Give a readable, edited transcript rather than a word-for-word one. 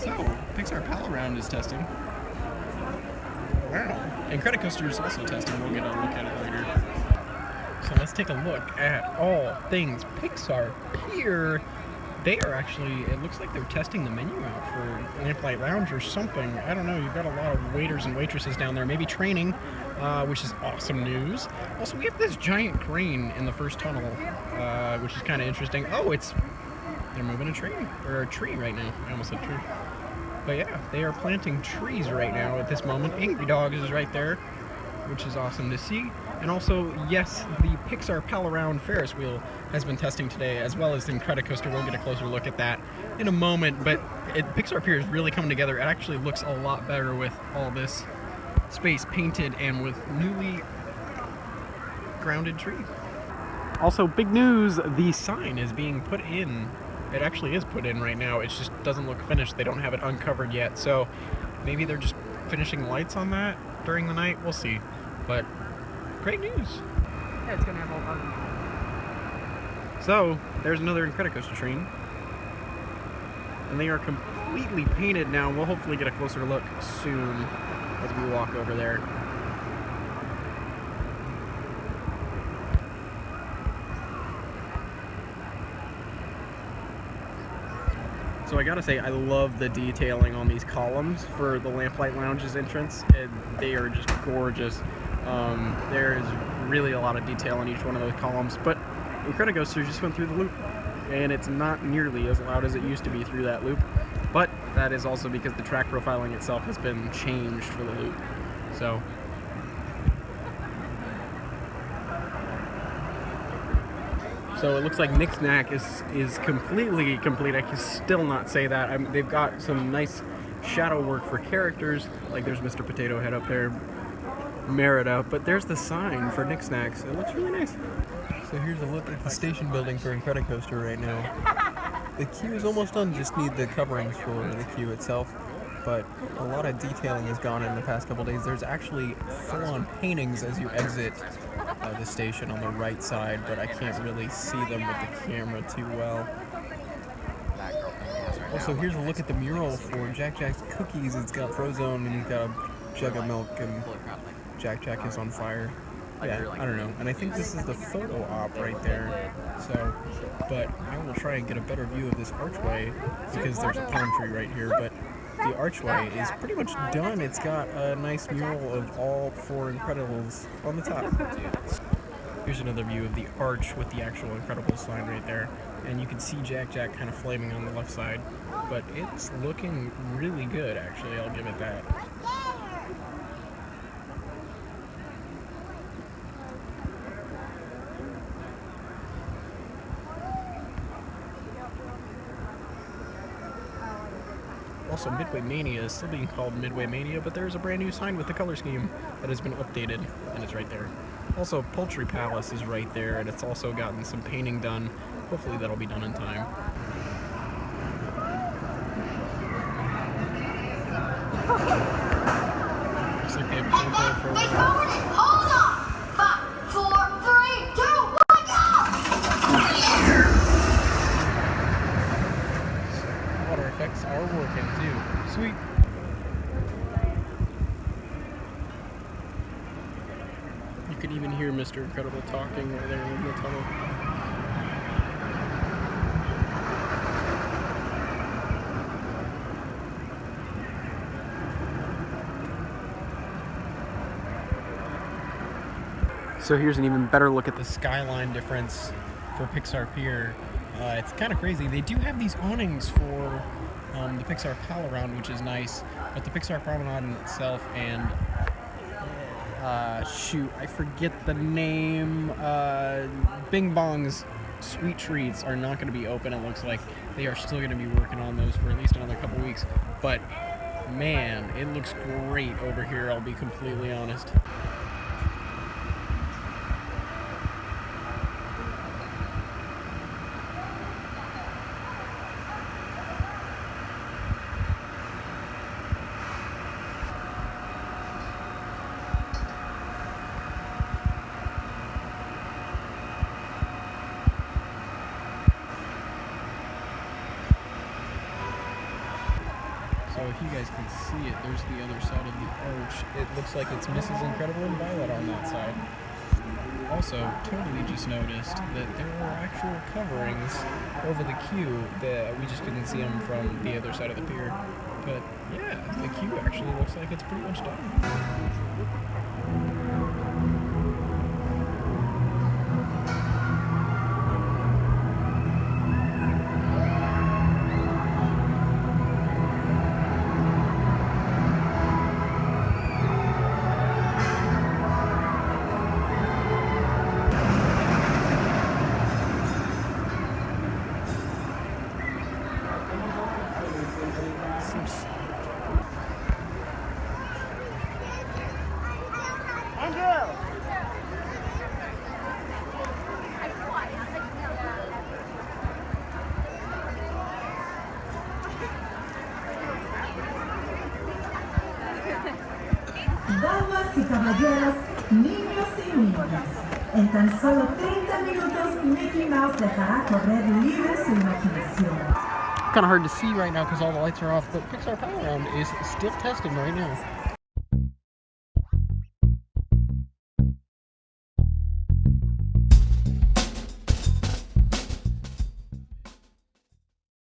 So, Pixar Pal Around is testing. Wow. And Credit Coaster is also testing. We'll get a look at it later. So let's take a look at all things Pixar Pier. They are actually, it looks like they're testing the menu out for Lamplight Lounge or something. I don't know, you've got a lot of waiters and waitresses down there, maybe training, which is awesome news. Also, we have this giant crane in the first tunnel, which is kind of interesting. Oh, they're moving a tree right now. I almost said tree. But yeah, they are planting trees right now at this moment. Angry Dogs is right there, which is awesome to see. And also, yes, the Pixar Pal Around Ferris wheel has been testing today, as well as in Credit Coaster. We'll get a closer look at that in a moment, but Pixar Pier is really coming together. It actually looks a lot better with all this space painted and with newly grounded trees. Also, big news, the sign is being put in. It actually is put in right now. It just doesn't look finished. They don't have it uncovered yet, so maybe they're just finishing lights on that during the night. We'll see, but great news. Yeah, it's gonna have all of them. So, there's another Incredicoaster train. And they are completely painted now. We'll hopefully get a closer look soon as we walk over there. So I gotta say, I love the detailing on these columns for the Lamplight Lounge's entrance. They are just gorgeous. There is really a lot of detail on each one of those columns, but Incredicoaster just went through the loop, and it's not nearly as loud as it used to be through that loop, but that is also because the track profiling itself has been changed for the loop. So it looks like Nick Snack is completely complete. I can still not say that. They've got some nice shadow work for characters, like there's Mr. Potato Head up there, Merida, but there's the sign for Nick Snacks. It looks really nice. So here's a look at the station building for Incredicoaster right now. The queue is almost done, just need the coverings for the queue itself, but a lot of detailing has gone in the past couple days. There's actually full-on paintings as you exit the station on the right side, but I can't really see them with the camera too well. Also, here's a look at the mural for Jack Jack's cookies. It's got Frozone and he's got a jug of milk and Jack Jack is on fire. Yeah, I don't know. And I think this is the photo op right there. So, but I will try and get a better view of this archway because there's a palm tree right here, but the archway is pretty much done. It's got a nice mural of all four Incredibles on the top. Here's another view of the arch with the actual Incredibles sign right there. And you can see Jack Jack kind of flaming on the left side. But it's looking really good, actually. I'll give it that. Also, Midway Mania is still being called Midway Mania, but there's a brand new sign with the color scheme that has been updated, and it's right there. Also, Poultry Palace is right there, and it's also gotten some painting done. Hopefully that'll be done in time. Looks like they have paintball for a while. Hold on! 5, 4, 3, 2, 1, go! Water effects are working too. Sweet. You could even hear Mr. Incredible talking right there in the tunnel. So here's an even better look at the skyline difference for Pixar Pier. It's kind of crazy. They do have these awnings for the Pixar Pal Around, which is nice, but the Pixar Promenade in itself and shoot, I forget the name. Bing Bong's Sweet Treats are not going to be open. It looks like they are still going to be working on those for at least another couple weeks. But man, it looks great over here, I'll be completely honest. So if you guys can see it, there's the other side of the arch. It looks like it's Mrs. Incredible and Violet on that side. Also, totally just noticed that there are actual coverings over the queue that we just couldn't see them from the other side of the pier. But yeah, the queue actually looks like it's pretty much done. Damas y caballeros, niños y niñas, en tan solo 30 minutos Mickey Mouse dejará correr libre su imaginación. Kind of hard to see right now because all the lights are off, but Pixar Playground is still testing right now.